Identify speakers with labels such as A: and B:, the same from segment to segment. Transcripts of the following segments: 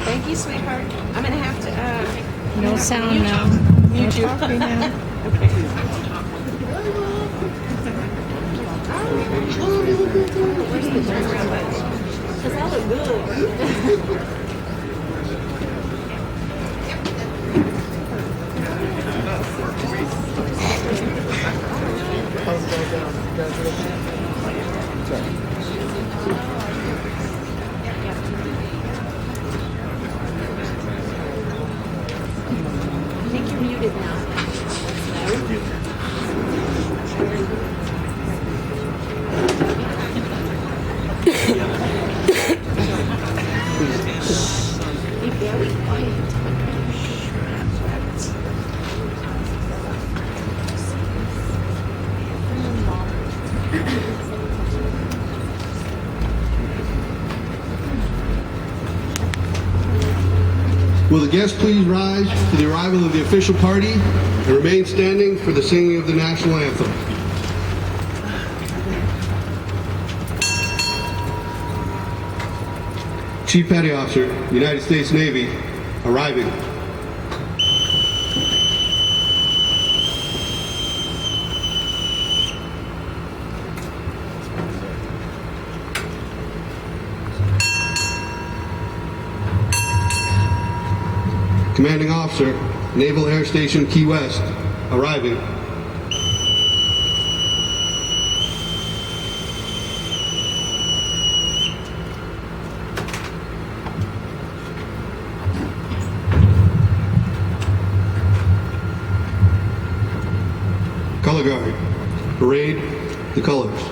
A: Thank you, sweetheart. I'm gonna have to.
B: No sound now. No talking now.
A: Okay. Where's the turnaround button? Because I look good. I think you're muted now. Be very quiet.
C: Will the guests please rise for the arrival of the official party and remain standing for the singing of the national anthem. Chief Petty Officer, United States Navy, arriving. Commanding Officer, Naval Air Station Key West, arriving. Color Guard, parade the colors.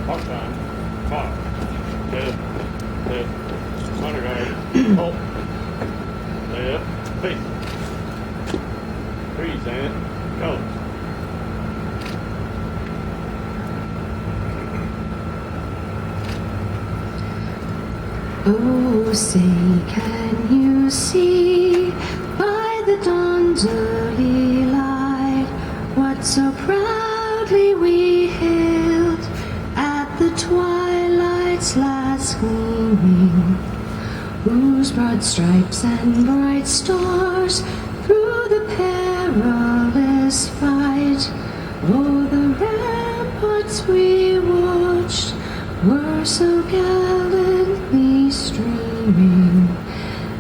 D: Hawk time. Hawk. Head. Head. Honor guard. Halt. Left. Face. Freeze and go.
E: Oh, say, can you see by the dawn's early light what so proudly we hailed at the twilight's last gleaming, whose broad stripes and bright stars through the perilous fight o'er the ramparts we watched were so gallantly streaming,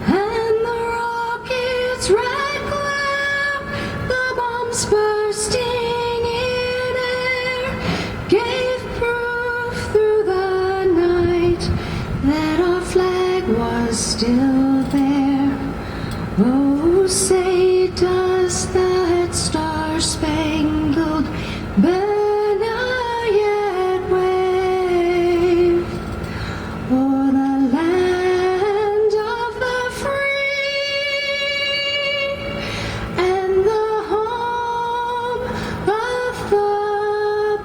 E: and the rocket's red glare, the bombs bursting in air, gave proof through the night that our flag was still there. Oh, say, does that star-spangled banner yet wave o'er the land of the free and the home of the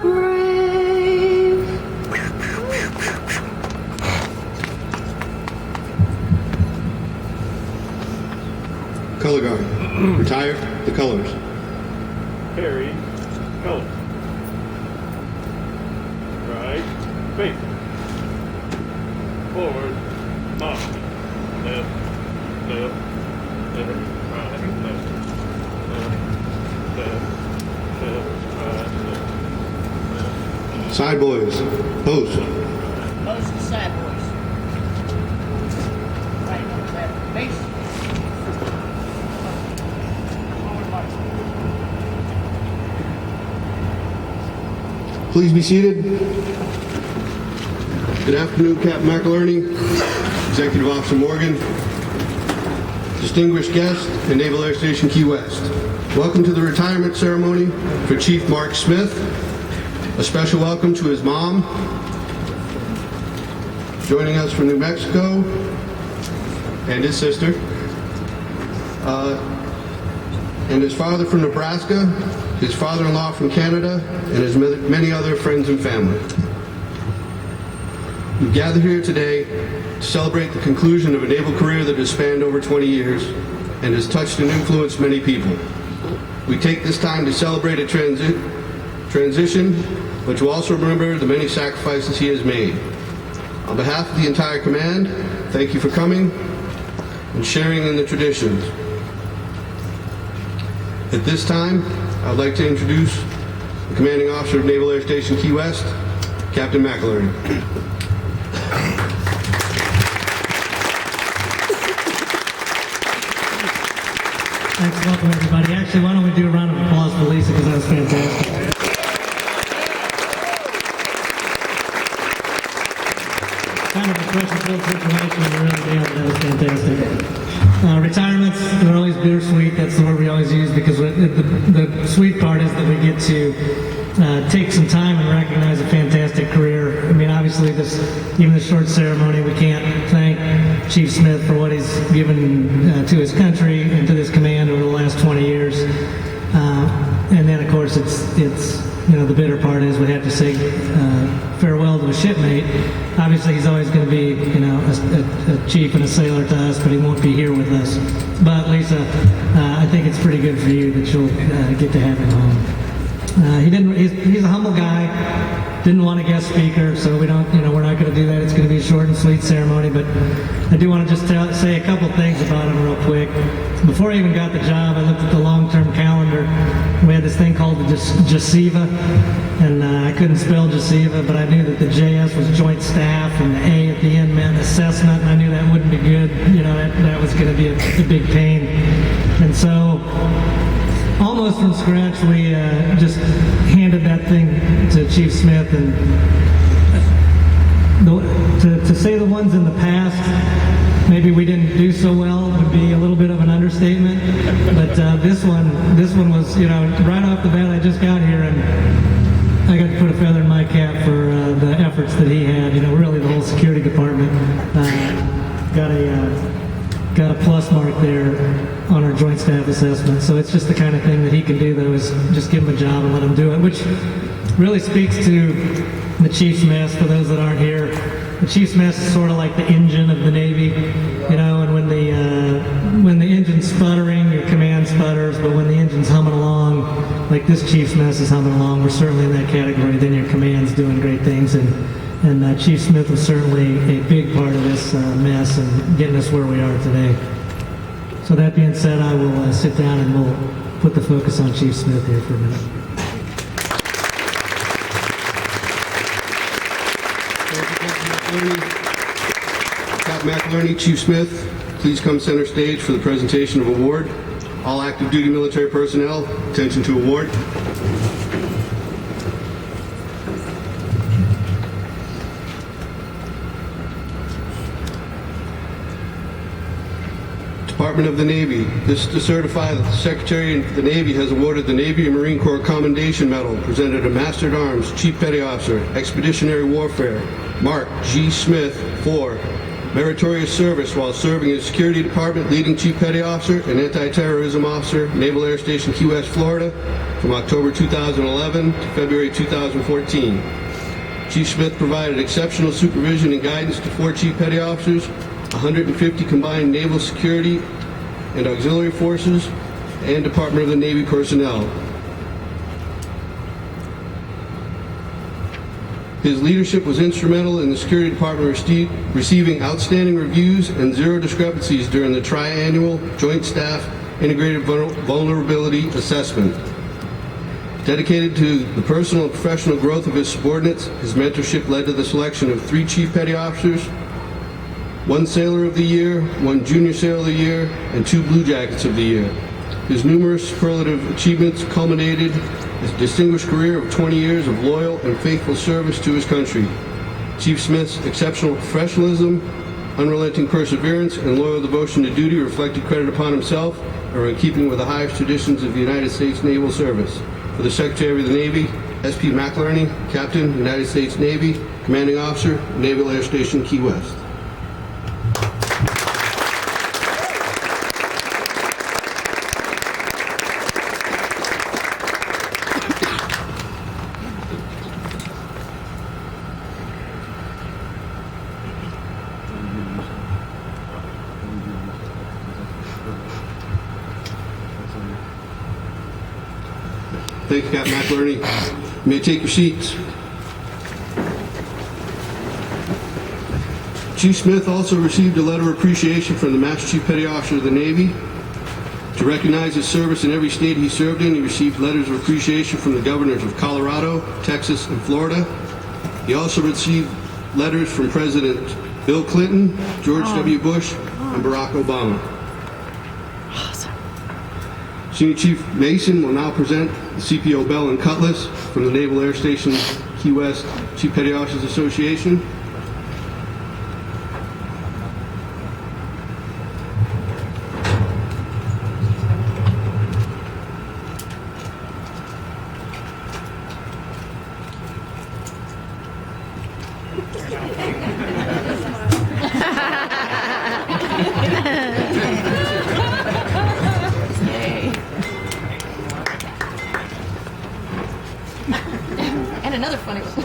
E: brave?
C: Color Guard, retire the colors.
D: Carry. Go. Right. Face. Forward. Up. Left. Left. Left. Right. Left. Left. Left. Left. Right. Left. Left.
C: Side boys, post.
F: Most of the side boys. Right, left, face. Forward march.
C: Please be seated. Good afternoon, Captain McIlerney, Executive Officer Morgan, distinguished guests, and Naval Air Station Key West. Welcome to the retirement ceremony for Chief Mark Smith. A special welcome to his mom, joining us from New Mexico, and his sister. and his father from Nebraska, his father-in-law from Canada, and his many other friends and family. We gather here today to celebrate the conclusion of a naval career that has spanned over 20 years and has touched and influenced many people. We take this time to celebrate a transition, but to also remember the many sacrifices he has made. On behalf of the entire command, thank you for coming and sharing in the traditions. At this time, I'd like to introduce the Commanding Officer of Naval Air Station Key West, Captain McElerney.
G: Thanks, welcome everybody. Actually, why don't we do a round of applause for Lisa, because that was fantastic. Kind of a pressure-filled situation, but really, yeah, that was fantastic. Retirements are always bittersweet. That's the word we always use, because the sweet part is that we get to take some time and recognize a fantastic career. I mean, obviously, even this short ceremony, we can't thank Chief Smith for what he's given to his country and to this command over the last 20 years. And then, of course, it's the bitter part is we have to say farewell to a shipmate. Obviously, he's always going to be, a chief and a sailor to us, but he won't be here with us. But Lisa, I think it's pretty good for you that you'll get to have him home. He's a humble guy. Didn't want a guest speaker, so we're not going to do that. It's going to be a short and sweet ceremony, but I do want to just say a couple things about him real quick. Before I even got the job, I looked at the long-term calendar. We had this thing called the JSEVA, and I couldn't spell JSEVA, but I knew that the JS was Joint Staff, and the A at the end meant assessment, and I knew that wouldn't be good. That was going to be a big pain. And so, almost from scratch, we just handed that thing to Chief Smith, and to say the ones in the past maybe we didn't do so well would be a little bit of an understatement. But this one was, right off the bat, I just got here and I got to put a feather in my cap for the efforts that he had. Really the whole security department got a plus mark there on our joint staff assessment. So it's just the kind of thing that he can do, though, is just give him a job and let him do it, which really speaks to the Chief's Mess. For those that aren't here, the Chief's Mess is sort of like the engine of the Navy, and when the engine's sputtering, your command sputters, but when the engine's humming along, like this Chief's Mess is humming along, we're certainly in that category, then your command's doing great things. And Chief Smith was certainly a big part of this mess and getting us where we are today. So that being said, I will sit down and we'll put the focus on Chief Smith here for a minute.
C: Captain McElerney, Chief Smith, please come center stage for the presentation of award. All active duty military personnel, attention to award. Department of the Navy. This is to certify that the Secretary of the Navy has awarded the Navy and Marine Corps Commendation Medal, presented to Master at Arms, Chief Petty Officer, Expeditionary Warfare, Mark G. Smith, for meritorious service while serving as Security Department Leading Chief Petty Officer and Anti-Terrorism Officer, Naval Air Station Key West, Florida, from October 2011 to February 2014. Chief Smith provided exceptional supervision and guidance to 4 Chief Petty Officers, 150 combined naval security and auxiliary forces, and Department of the Navy personnel. His leadership was instrumental in the Security Department receiving outstanding reviews and 0 discrepancies during the triannual Joint Staff Integrated Vulnerability Assessment. Dedicated to the personal and professional growth of his subordinates, his mentorship led to the selection of 3 Chief Petty Officers, 1 Sailor of the Year, 1 Junior Sailor of the Year, and 2 Blue Jackets of the Year. His numerous superlative achievements culminated his distinguished career of 20 years of loyal and faithful service to his country. Chief Smith's exceptional professionalism, unrelenting perseverance, and loyal devotion to duty reflected credit upon himself and are in keeping with the highest traditions of the United States Naval Service. For the Secretary of the Navy, S.P. McElerney, Captain, United States Navy, Commanding Officer, Naval Air Station Key West. Thank you, Captain McInerney. You may take your seats. Chief Smith also received a letter of appreciation from the Master Chief Petty Officer of the Navy. To recognize his service in every state he served in, he received letters of appreciation from the governors of Colorado, Texas, and Florida. He also received letters from President Bill Clinton, George W. Bush, and Barack Obama. Senior Chief Mason will now present the CPO Bell and Cutlass from the Naval Air Station Key West Chief Petty Officers Association.
E: And another funny one.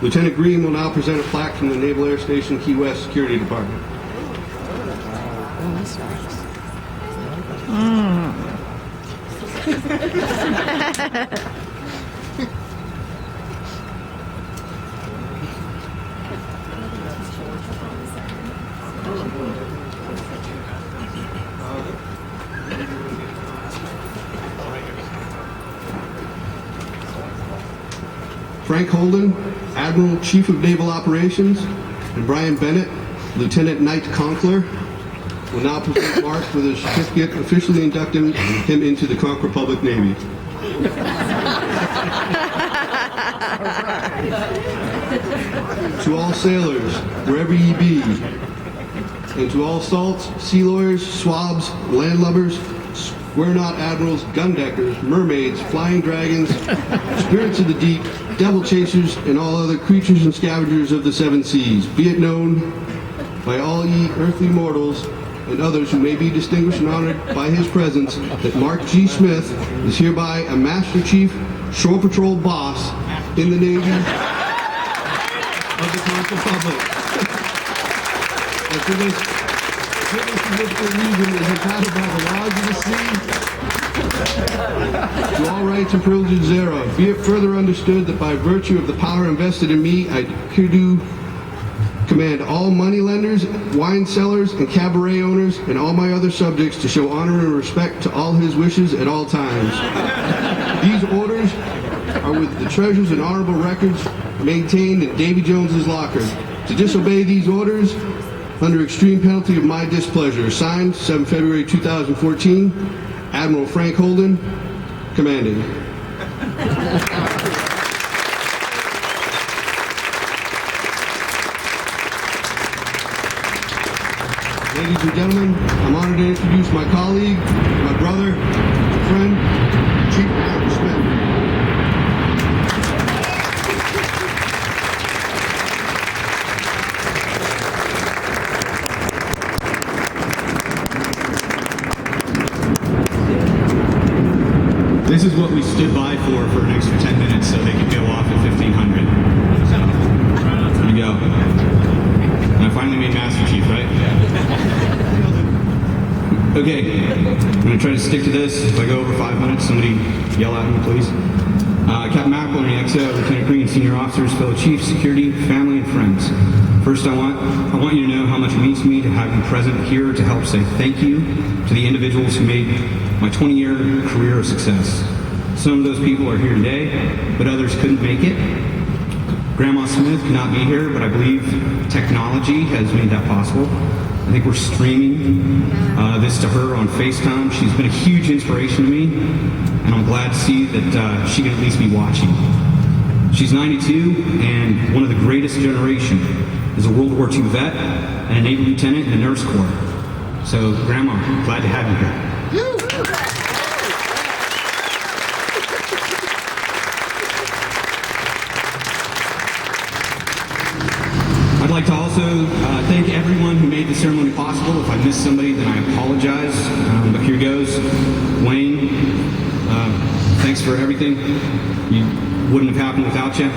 C: Lieutenant Green will now present a plaque from the Naval Air Station Key West Security Department. Frank Holden, Admiral Chief of Naval Operations, and Brian Bennett, Lieutenant Knight Conkler, will now present Mark with a certificate officially inducting him into the Conquer Public Navy. To all sailors, wherever ye be, and to all salts, sea lawyers, swabs, landlubbers, swear not admirals, gun deckers, mermaids, flying dragons, spirits of the deep, devil chasers, and all other creatures and scavengers of the seven seas, be it known by all ye earthly mortals and others who may be distinguished and honored by his presence that Mark G. Smith is hereby a Master Chief Shore Patrol Boss in the Navy of the Conquer Public. And for this significant reason is entitled by the laws of the sea to all rights and privileges thereof. Be it further understood that by virtue of the power invested in me, I do command all money lenders, wine sellers, and cabaret owners, and all my other subjects to show honor and respect to all his wishes at all times. These orders are with the treasures and honorable records maintained in Davy Jones's locker. To disobey these orders, under extreme penalty of my displeasure. Signed, 7 February 2014, Admiral Frank Holden, commanding. Ladies and gentlemen, I'm honored to introduce my colleague, my brother, my friend, Chief Mark Smith.
H: This is what we stood by for an extra 10 minutes so they could go off at 1500. So, there you go. And I finally made Master Chief, right? Okay, I'm going to try to stick to this. If I go over 5 minutes, somebody yell at me, please. Captain McInerney, XO, Lieutenant Green, Senior Officers, fellow Chiefs, security, family, and friends. First, I want you to know how much it means to me to have you present here to help say thank you to the individuals who made my 20-year career a success. Some of those people are here today, but others couldn't make it. Grandma Smith cannot be here, but I believe technology has made that possible. I think we're streaming this to her on FaceTime. She's been a huge inspiration to me, and I'm glad to see that she can at least be watching. She's 92 and one of the greatest generation. Is a World War II vet and a Navy lieutenant in the Nurse Corps. So, Grandma, glad to have you here. I'd like to also thank everyone who made the ceremony possible. If I missed somebody, then I apologize. But here goes. Wayne, thanks for everything. You wouldn't have happened without you.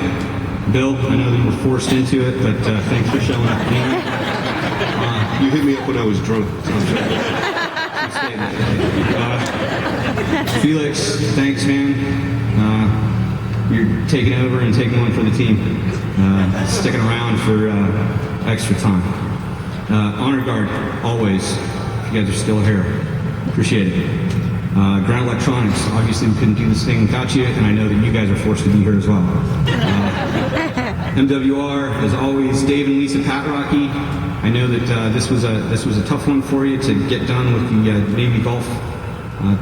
H: Bill, I know that you were forced into it, but thanks for showing up anyway.
C: You hit me up when I was drunk.
H: Felix, thanks, man. You're taking over and taking one for the team. Sticking around for extra time. Honor Guard, always. If you guys are still here, appreciate it. Ground Electronics, obviously we couldn't do this thing without you, and I know that you guys are forced to be here as well. MWR, as always, Dave and Lisa Patrocky. I know that this was a tough one for you to get done with the Navy Golf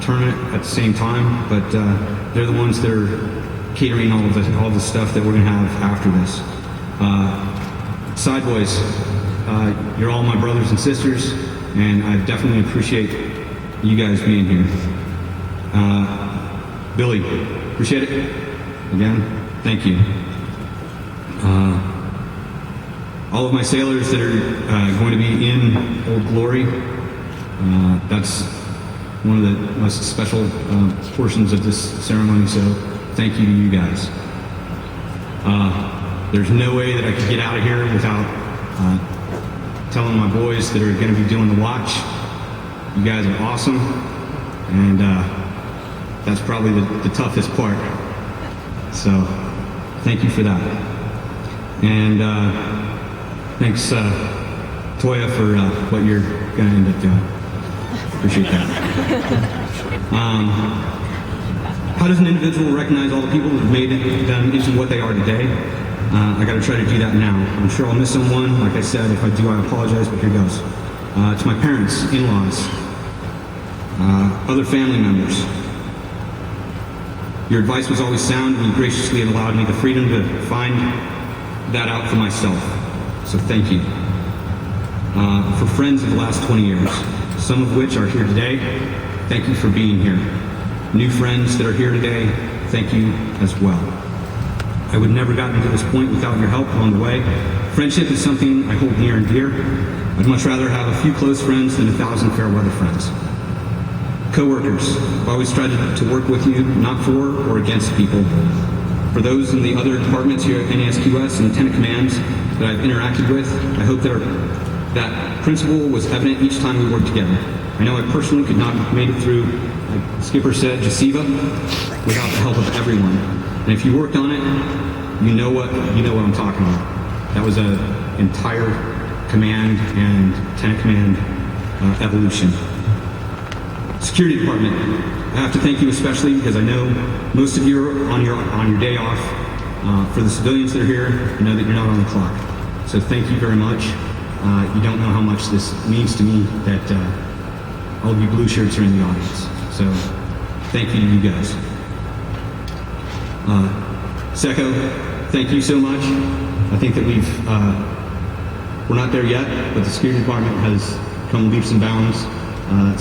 H: tournament at the same time, but they're the ones that are catering all the stuff that we're going to have after this. Side Boys, you're all my brothers and sisters, and I definitely appreciate you guys being here. Billy, appreciate it. Again, thank you. All of my sailors that are going to be in Old Glory, that's one of the most special portions of this ceremony, so thank you to you guys. There's no way that I could get out of here without telling my boys that are going to be doing the watch. You guys are awesome, and that's probably the toughest part. So, thank you for that. And thanks, Toya, for what you're going to end up doing. Appreciate that. How does an individual recognize all the people that have made them into what they are today? I got to try to do that now. I'm sure I'll miss someone. Like I said, if I do, I apologize, but here goes. To my parents, in-laws, other family members. Your advice was always sound, and you graciously have allowed me the freedom to find that out for myself. So thank you. For friends of the last 20 years, some of which are here today, thank you for being here. New friends that are here today, thank you as well. I would never gotten to this point without your help along the way. Friendship is something I hold near and dear. I'd much rather have a few close friends than 1,000 fair weather friends. Co-workers, I've always tried to work with you, not for or against people. For those in the other departments here at NASQS and Lieutenant Commands that I've interacted with, I hope that principle was evident each time we worked together. I know I personally could not have made it through, like Skipper said, Jasiva, without the help of everyone. And if you worked on it, you know what I'm talking about. That was an entire command and Lieutenant Command evolution. Security Department, I have to thank you especially because I know most of you are on your day off. For the civilians that are here, I know that you're not on the clock. So thank you very much. You don't know how much this means to me that all of you blue shirts are in the audience. So thank you to you guys. Seco, thank you so much. I think that we're not there yet, but the security department has come leaps and bounds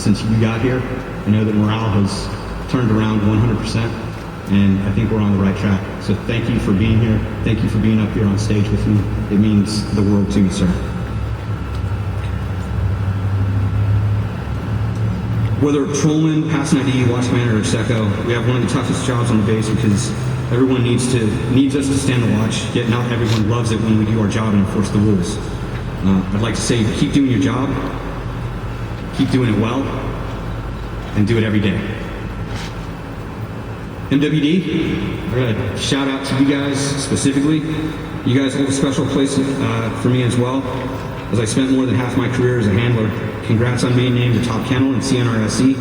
H: since you got here. I know that morale has turned around 100%, and I think we're on the right track. So thank you for being here. Thank you for being up here on stage with me. It means the world to me, sir. Whether a patrolman, passing ID, watchman, or Seco, we have one of the toughest jobs on the base because everyone needs us to stand the watch, yet not everyone loves it when we do our job and enforce the rules. I'd like to say, keep doing your job, keep doing it well, and do it every day. MWD, I got a shout out to you guys specifically. You guys hold a special place for me as well, as I spent more than half my career as a handler. Congrats on being named the top kennel in CNRSC,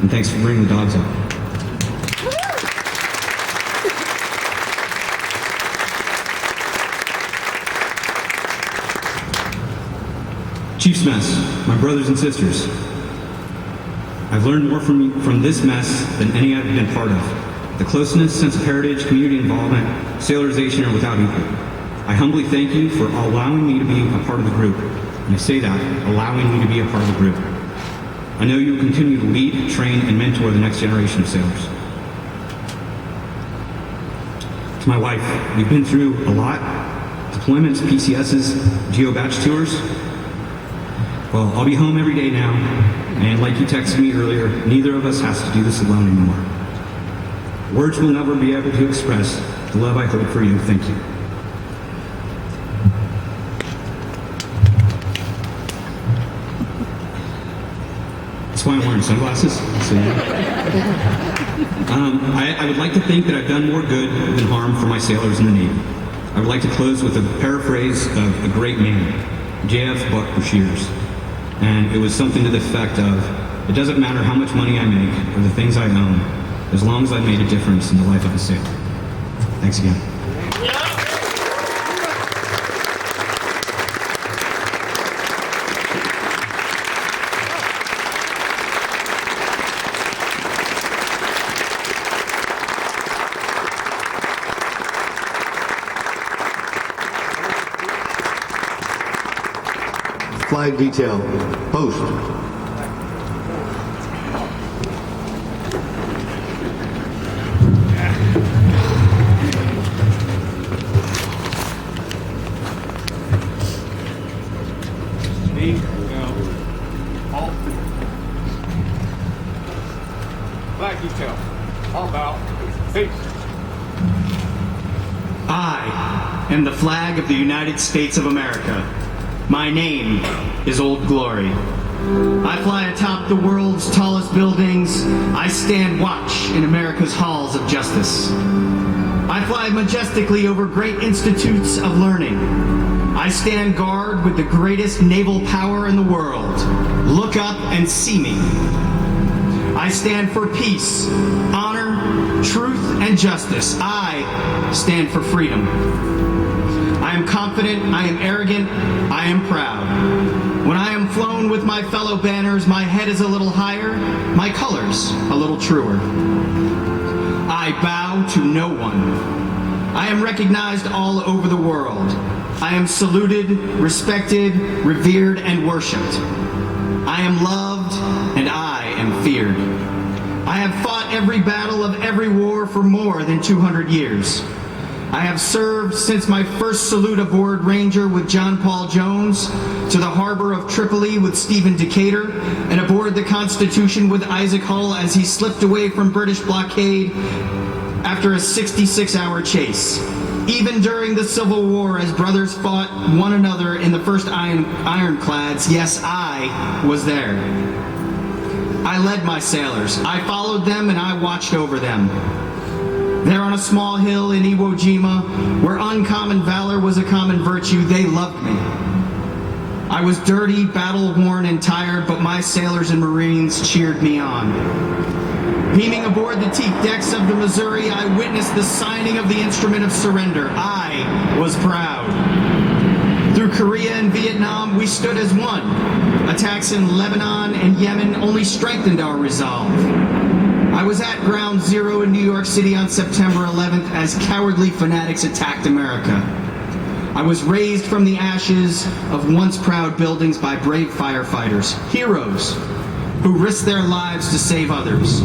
H: and thanks for bringing the dogs out. Chief's Mess, my brothers and sisters. I've learned more from this mess than any I've been part of. The closeness, sense of heritage, community involvement, Sailorization are without equal. I humbly thank you for allowing me to be a part of the group. And I say that, allowing me to be a part of the group. I know you will continue to lead, train, and mentor the next generation of sailors. To my wife, we've been through a lot. Deployments, PCSs, geo batch tours. Well, I'll be home every day now, and like you texted me earlier, neither of us has to do this alone anymore. Words will never be able to express the love I hold for you. Thank you. That's why I'm wearing sunglasses. So, I would like to think that I've done more good than harm for my sailors in the Navy. I would like to close with a paraphrase of a great man, J.F. Buck Shears. And it was something to the effect of, it doesn't matter how much money I make or the things I own, as long as I made a difference in the life of a sailor. Thanks again.
C: Flag detail. Post.
D: Knee, down. Halt. Flag detail. All bow. Peace.
I: I am the flag of the United States of America. My name is Old Glory. I fly atop the world's tallest buildings. I stand watch in America's halls of justice. I fly majestically over great institutes of learning. I stand guard with the greatest naval power in the world. Look up and see me. I stand for peace, honor, truth, and justice. I stand for freedom. I am confident, I am arrogant, I am proud. When I am flown with my fellow banners, my head is a little higher, my colors a little truer. I bow to no one. I am recognized all over the world. I am saluted, respected, revered, and worshipped. I am loved, and I am feared. I have fought every battle of every war for more than 200 years. I have served since my first salute aboard Ranger with John Paul Jones, to the harbor of Tripoli with Stephen Decatur, and aboard the Constitution with Isaac Hull as he slipped away from British blockade after a 66-hour chase. Even during the Civil War, as brothers fought one another in the first ironclads, yes, I was there. I led my sailors. I followed them and I watched over them. There on a small hill in Iwo Jima, where uncommon valor was a common virtue, they loved me. I was dirty, battle-worn, and tired, but my sailors and Marines cheered me on. Beaming aboard the teak decks of the Missouri, I witnessed the signing of the instrument of surrender. I was proud. Through Korea and Vietnam, we stood as one. Attacks in Lebanon and Yemen only strengthened our resolve. I was at Ground Zero in New York City on September 11th as cowardly fanatics attacked America. I was raised from the ashes of once proud buildings by brave firefighters, heroes who risked their lives to save others,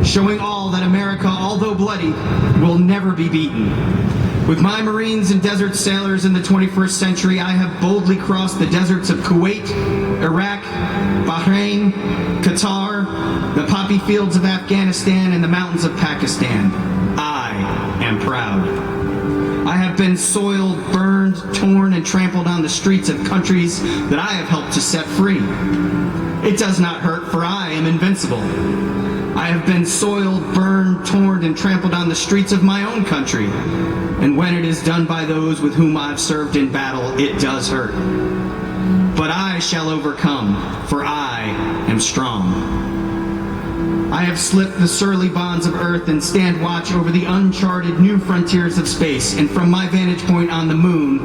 I: showing all that America, although bloody, will never be beaten. With my Marines and desert sailors in the 21st century, I have boldly crossed the deserts of Kuwait, Iraq, Bahrain, Qatar, the poppy fields of Afghanistan, and the mountains of Pakistan. I am proud. I have been soiled, burned, torn, and trampled on the streets of countries that I have helped to set free. It does not hurt, for I am invincible. I have been soiled, burned, torn, and trampled on the streets of my own country. And when it is done by those with whom I've served in battle, it does hurt. But I shall overcome, for I am strong. I have slipped the surly bonds of earth and stand watch over the uncharted new frontiers of space, and from my vantage point on the moon,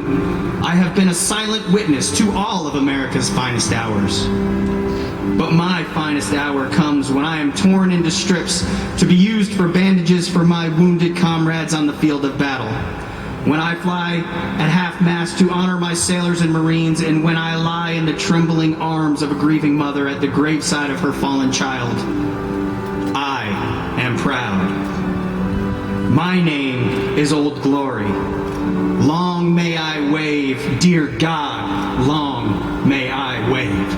I: I have been a silent witness to all of America's finest hours. But my finest hour comes when I am torn into strips to be used for bandages for my wounded comrades on the field of battle. When I fly at half-mast to honor my sailors and Marines, and when I lie in the trembling arms of a grieving mother at the graveside of her fallen child, I am proud. My name is Old Glory. Long may I wave, dear God, long may I wave.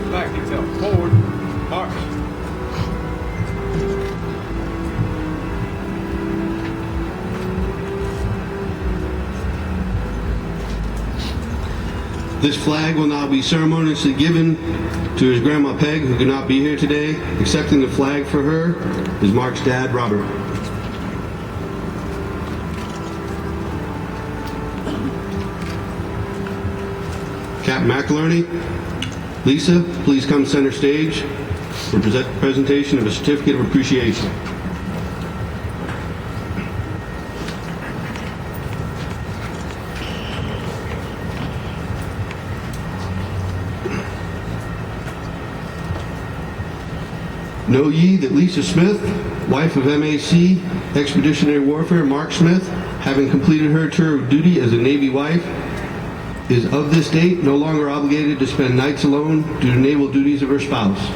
D: Flag detail. Forward. March.
C: This flag will now be ceremoniously given to his grandma Peg, who could not be here today. Accepting the flag for her is Mark's dad, Robert. Captain McInerney, Lisa, please come center stage for presentation of a certificate of appreciation. Know ye that Lisa Smith, wife of MAC Expeditionary Warfare Mark Smith, having completed her tour of duty as a Navy wife, is of this date no longer obligated to spend nights alone due to naval duties of her spouse.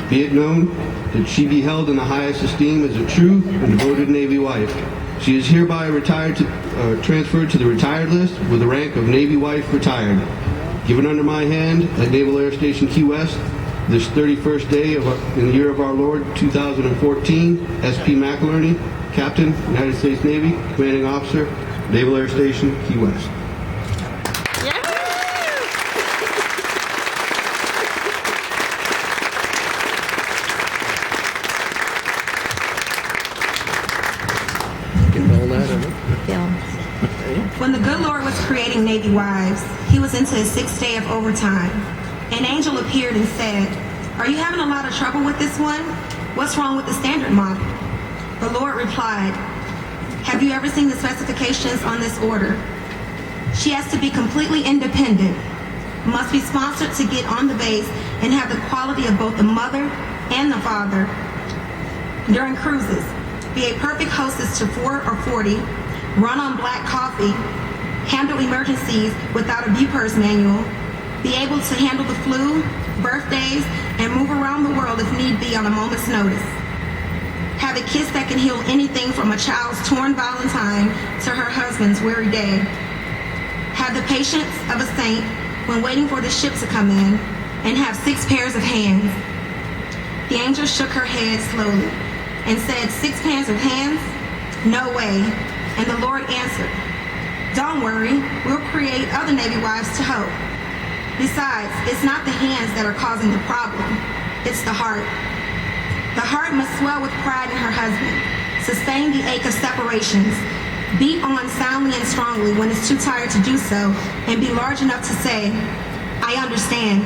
C: Be it known that she be held in the highest esteem as a true and devoted Navy wife. She is hereby transferred to the retired list with the rank of Navy wife retired. Given under my hand at Naval Air Station Key West, this 31st day in the year of our Lord 2014, S.P. McInerney, Captain, United States Navy, Commanding Officer, Naval Air Station Key West.
J: When the good Lord was creating Navy wives, he was into his 6th day of overtime. An angel appeared and said, "Are you having a lot of trouble with this one? What's wrong with the standard model?" The Lord replied, "Have you ever seen the specifications on this order? She has to be completely independent, must be sponsored to get on the base, and have the quality of both the mother and the father. During cruises, be a perfect hostess to 4 or 40, run on black coffee, handle emergencies without a Bupers manual, be able to handle the flu, birthdays, and move around the world if need be on a moment's notice. Have a kiss that can heal anything from a child's torn valentine to her husband's weary day. Have the patience of a saint when waiting for the ship to come in, and have 6 pairs of hands." The angel shook her head slowly and said, "6 pairs of hands? No way." And the Lord answered, "Don't worry, we'll create other Navy wives to help. Besides, it's not the hands that are causing the problem, it's the heart. The heart must swell with pride in her husband, sustain the ache of separations, beat on soundly and strongly when it's too tired to do so, and be large enough to say, 'I understand,'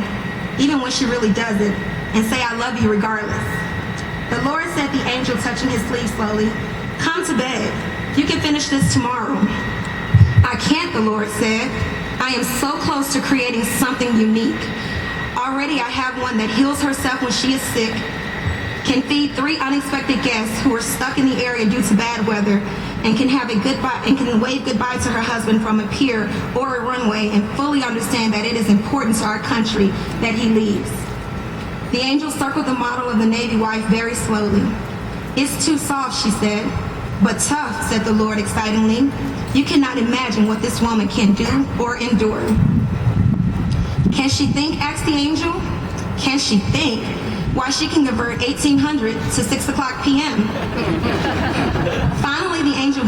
J: even when she really doesn't, and say, 'I love you regardless.'" The Lord said, the angel touching his sleeve slowly, "Come to bed. You can finish this tomorrow." "I can't," the Lord said. "I am so close to creating something unique. Already I have one that heals herself when she is sick, can feed 3 unexpected guests who are stuck in the area due to bad weather, and can have a goodbye and can wave goodbye to her husband from a pier or a runway and fully understand that it is important to our country that he leaves." The angel circled the model of the Navy wife very slowly. "It's too soft," she said. "But tough," said the Lord excitingly. "You cannot imagine what this woman can do or endure." "Can she think?" asked the angel. "Can she think? Why, she can convert 1800 to 6 o'clock p.m.